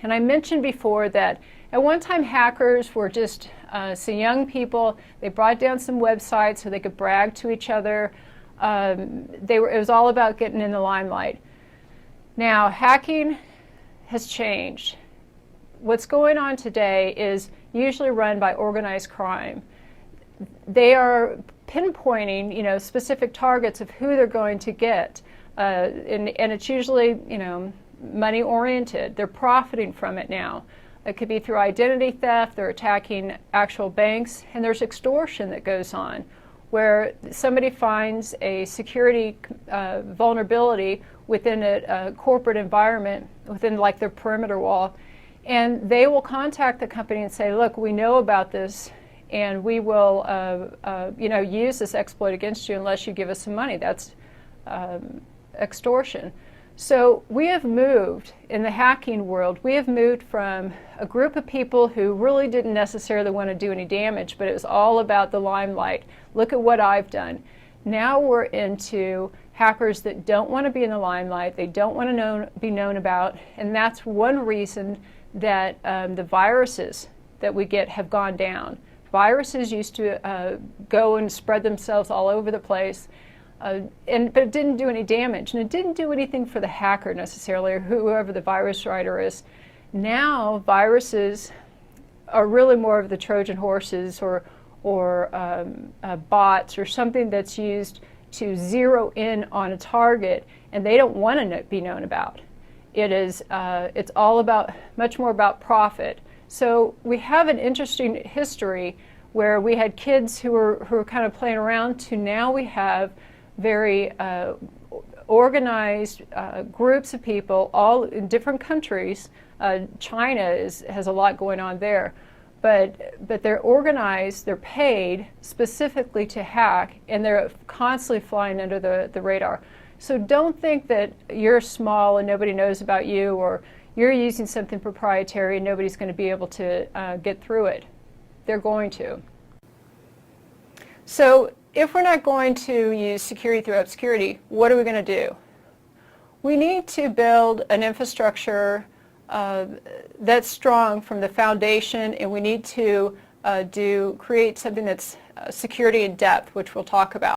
And I mentioned before that at one time hackers were just some young people. They brought down some websites so they could brag to each other. It was all about getting in the limelight. Now, hacking has changed. What's going on today is usually run by organized crime. They are pinpointing, specific targets of who they're going to get, and it's usually, money oriented. They're profiting from it now. It could be through identity theft. They're attacking actual banks, and there's extortion that goes on, where somebody finds a security vulnerability within a corporate environment, within like their perimeter wall, and they will contact the company and say, look, we know about this, and we will use this exploit against you unless you give us some money. That's extortion. So we have moved, in the hacking world, we have moved from a group of people who really didn't necessarily want to do any damage, but it was all about the limelight. Look at what I've done. Now we're into hackers that don't want to be in the limelight, they don't want to be known about, and that's one reason that the viruses that we get have gone down. Viruses used to go and spread themselves all over the place, but it didn't do any damage, and it didn't do anything for the hacker necessarily, or whoever the virus writer is. Now viruses are really more of the Trojan horses or bots or something that's used to zero in on a target, and they don't want to be known about. It's all about, much more about profit. So we have an interesting history where we had kids who were kind of playing around to now we have very organized groups of people all in different countries. China has a lot going on there, but they're organized, they're paid specifically to hack, and they're constantly flying under the radar. So don't think that you're small and nobody knows about you, or you're using something proprietary and nobody's going to be able to get through it. They're going to. So if we're not going to use security through obscurity, what are we going to do? We need to build an infrastructure that's strong from the foundation, and we need to create something that's security in depth, which we'll talk about.